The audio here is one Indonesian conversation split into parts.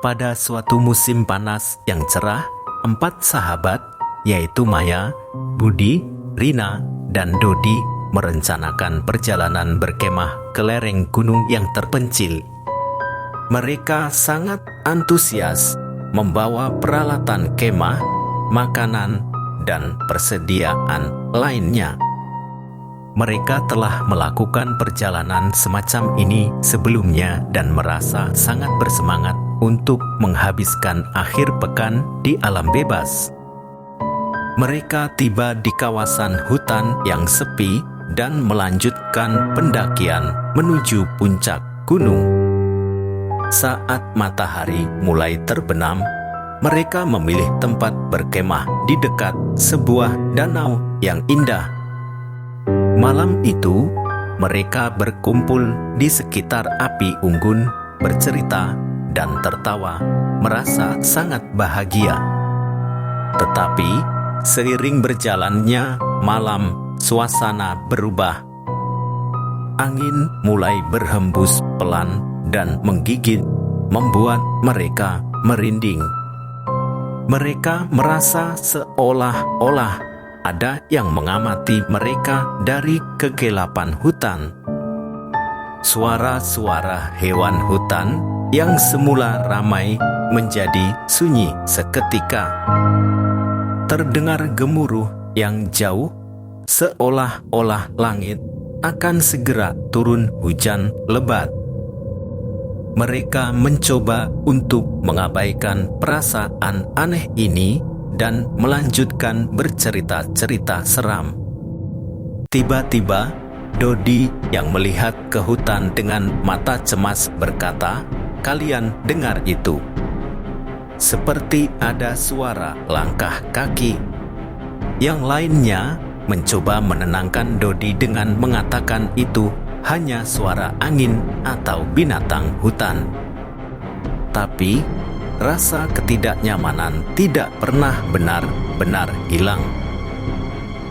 Pada suatu musim panas yang cerah, 4 sahabat, yaitu Maya, Budi, Rina, dan Dodi, merencanakan perjalanan berkemah ke lereng gunung yang terpencil. Mereka sangat antusias membawa peralatan kemah, makanan, dan persediaan lainnya. Mereka telah melakukan perjalanan semacam ini sebelumnya dan merasa sangat bersemangat untuk menghabiskan akhir pekan di alam bebas. Mereka tiba di kawasan hutan yang sepi dan melanjutkan pendakian menuju puncak gunung. Saat matahari mulai terbenam, mereka memilih tempat berkemah di dekat sebuah danau yang indah. Malam itu, mereka berkumpul di sekitar api unggun, bercerita dan tertawa, merasa sangat bahagia. Tetapi, seiring berjalannya malam, suasana berubah. Angin mulai berhembus pelan dan menggigit, membuat mereka merinding. Mereka merasa seolah-olah ada yang mengamati mereka dari kegelapan hutan. Suara-suara hewan hutan yang semula ramai menjadi sunyi seketika. Terdengar gemuruh yang jauh, seolah-olah langit akan segera turun hujan lebat. Mereka mencoba untuk mengabaikan perasaan aneh ini dan melanjutkan bercerita-cerita seram. Tiba-tiba, Dodi yang melihat ke hutan dengan mata cemas berkata, "Kalian dengar itu? Seperti ada suara langkah kaki." Yang lainnya mencoba menenangkan Dodi dengan mengatakan itu hanya suara angin atau binatang hutan. Tapi rasa ketidaknyamanan tidak pernah benar-benar hilang.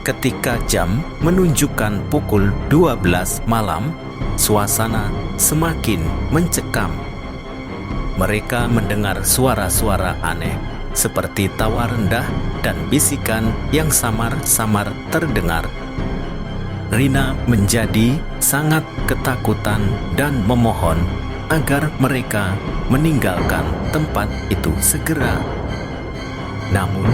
Ketika jam menunjukkan pukul 12 malam, suasana semakin mencekam. Mereka mendengar suara-suara aneh, seperti tawa rendah dan bisikan yang samar-samar terdengar. Rina menjadi sangat ketakutan dan memohon agar mereka meninggalkan tempat itu segera. Namun,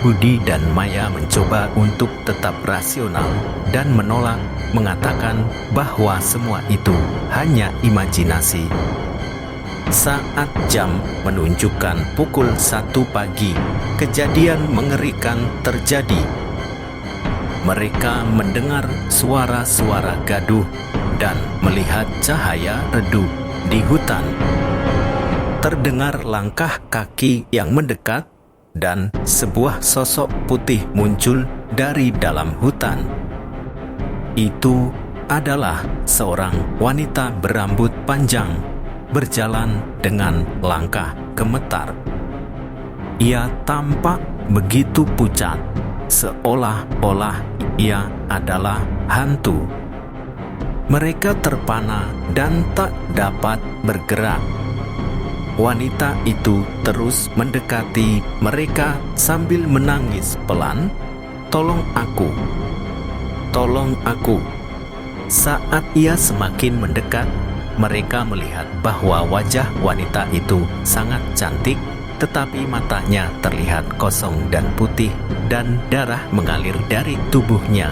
Budi dan Maya mencoba untuk tetap rasional dan menolak, mengatakan bahwa semua itu hanya imajinasi. Saat jam menunjukkan pukul 1 pagi, kejadian mengerikan terjadi. Mereka mendengar suara-suara gaduh dan melihat cahaya redup di hutan. Terdengar langkah kaki yang mendekat dan sebuah sosok putih muncul dari dalam hutan. Itu adalah seorang wanita berambut panjang, berjalan dengan langkah gemetar. Ia tampak begitu pucat, seolah-olah ia adalah hantu. Mereka terpana dan tak dapat bergerak. Wanita itu terus mendekati mereka sambil menangis pelan, "Tolong aku, tolong aku." Saat ia semakin mendekat, mereka melihat bahwa wajah wanita itu sangat cantik, tetapi matanya terlihat kosong dan putih, dan darah mengalir dari tubuhnya.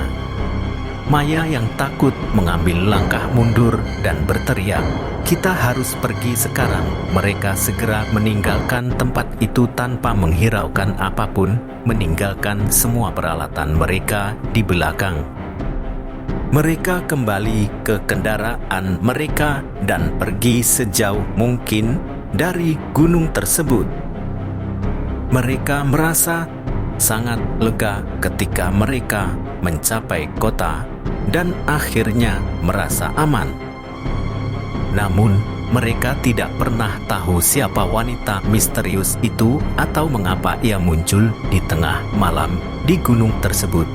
Maya yang takut mengambil langkah mundur dan berteriak, "Kita harus pergi sekarang." Mereka segera meninggalkan tempat itu tanpa menghiraukan apapun, meninggalkan semua peralatan mereka di belakang. Mereka kembali ke kendaraan mereka dan pergi sejauh mungkin dari gunung tersebut. Mereka merasa sangat lega ketika mereka mencapai kota dan akhirnya merasa aman. Namun, mereka tidak pernah tahu siapa wanita misterius itu atau mengapa ia muncul di tengah malam di gunung tersebut.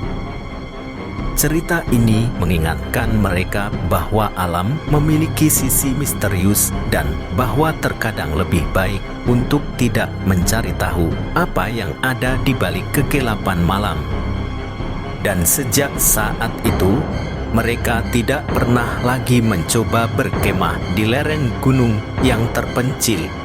Cerita ini mengingatkan mereka bahwa alam memiliki sisi misterius dan bahwa terkadang lebih baik untuk tidak mencari tahu apa yang ada di balik kegelapan malam. Dan sejak saat itu, mereka tidak pernah lagi mencoba berkemah di lereng gunung yang terpencil